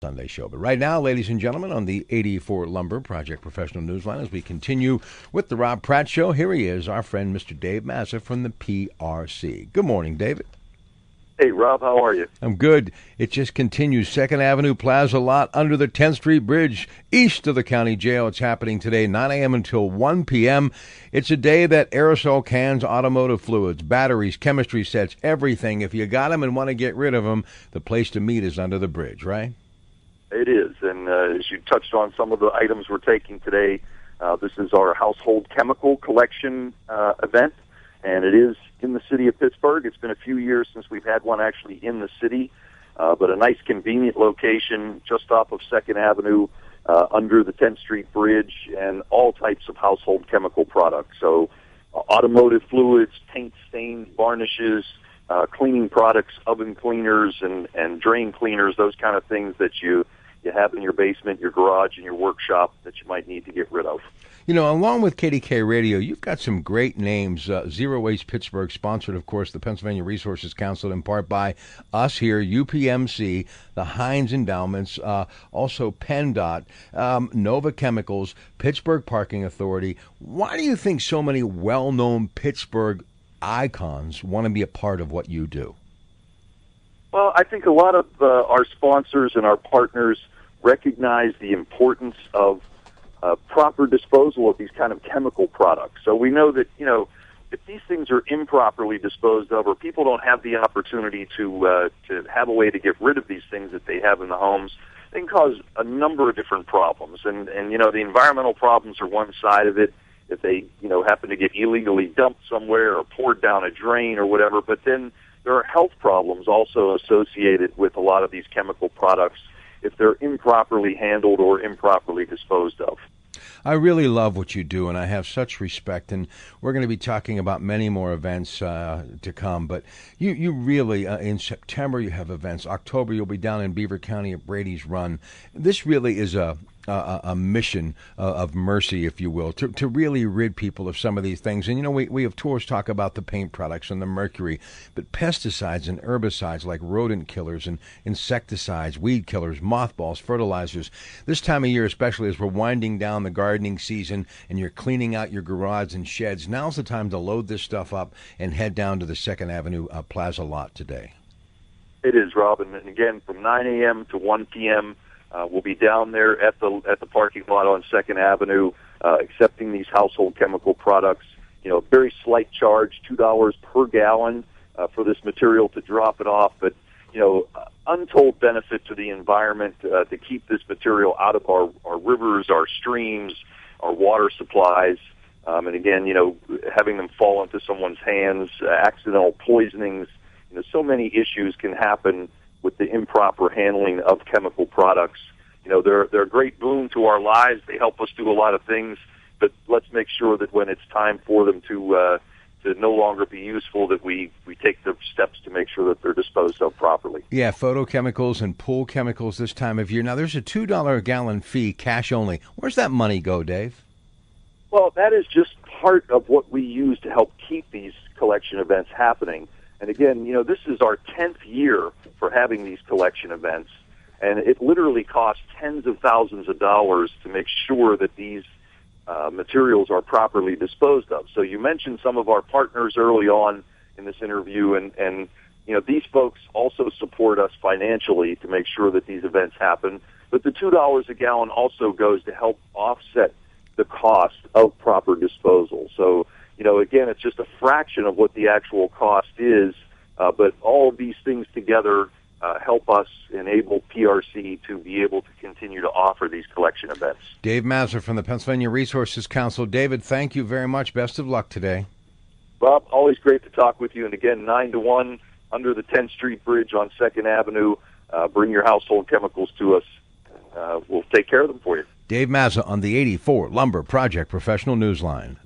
Sunday show. But right now, ladies and gentlemen, on the 84 Lumber Project Professional Newsline, as we continue with the Rob Pratte Show, here he is, our friend, Mr. Dave Mazza from the PRC. Good morning, David. Hey, Rob, how are you? I'm good. It just continues. 2nd Avenue Plaza lot under the 10th Street Bridge, east of the county jail. It's happening today, 9 a.m. until 1 p.m. It's a day that aerosol cans, automotive fluids, batteries, chemistry sets, everything. If you got them and want to get rid of them, the place to meet is under the bridge, right? It is, and as you touched on some of the items we're taking today, this is our household chemical collection event, and it is in the city of Pittsburgh. It's been a few years since we've had one actually in the city, but a nice convenient location just off of 2nd Avenue under the 10th Street Bridge, and all types of household chemical products. So automotive fluids, paint stains, varnishes, cleaning products, oven cleaners, and drain cleaners, those kind of things that you have in your basement, your garage, and your workshop that you might need to get rid of. You know, along with KDK Radio, you've got some great names. Zero Waste Pittsburgh, sponsored, of course, the Pennsylvania Resources Council, in part by us here, UPMC, the Heinz Endowments, also PennDOT, Nova Chemicals, Pittsburgh Parking Authority. Why do you think so many well-known Pittsburgh icons want to be a part of what you do? Well, I think a lot of our sponsors and our partners recognize the importance of proper disposal of these kind of chemical products. So we know that, if these things are improperly disposed of, or people don't have the opportunity to have a way to get rid of these things that they have in the homes, they can cause a number of different problems. And the environmental problems are one side of it. If they, happen to get illegally dumped somewhere or poured down a drain or whatever, but then there are health problems also associated with a lot of these chemical products if they're improperly handled or improperly disposed of. I really love what you do, and I have such respect, and we're going to be talking about many more events to come, but you really, in September you have events. October you'll be down in Beaver County at Brady's Run. This really is a mission of mercy, if you will, to really rid people of some of these things. And, we of course talk about the paint products and the mercury, but pesticides and herbicides like rodent killers and insecticides, weed killers, mothballs, fertilizers. This time of year, especially as we're winding down the gardening season and you're cleaning out your garage and sheds, now's the time to load this stuff up and head down to the 2nd Avenue Plaza lot today. It is, Robin. And again, from 9 a.m. to 1 p.m., we'll be down there at the parking lot on 2nd Avenue, accepting these household chemical products. Very slight charge, $2 per gallon for this material to drop it off. But untold benefit to the environment to keep this material out of our rivers, our streams, our water supplies. And again, having them fall into someone's hands, accidental poisonings. So many issues can happen with the improper handling of chemical products. They're a great boon to our lives. They help us do a lot of things, but let's make sure that when it's time for them to no longer be useful, that we take the steps to make sure that they're disposed of properly. Yeah, photochemicals and pool chemicals this time of year. Now, there's a $2 a gallon fee, cash only. Where's that money go, Dave? Well, that is just part of what we use to help keep these collection events happening. And again, this is our 10th year for having these collection events, and it literally costs tens of thousands of dollars to make sure that these materials are properly disposed of. So you mentioned some of our partners early on in this interview, and these folks also support us financially to make sure that these events happen. But the $2 a gallon also goes to help offset the cost of proper disposal. So, again, it's just a fraction of what the actual cost is, but all of these things together help us enable PRC to be able to continue to offer these collection events. Dave Mazza from the Pennsylvania Resources Council. David, thank you very much. Best of luck today. Rob, always great to talk with you. And again, 9 to 1 under the 10th Street Bridge on 2nd Avenue. Bring your household chemicals to us. We'll take care of them for you. Dave Mazza on the 84 Lumber Project Professional Newsline.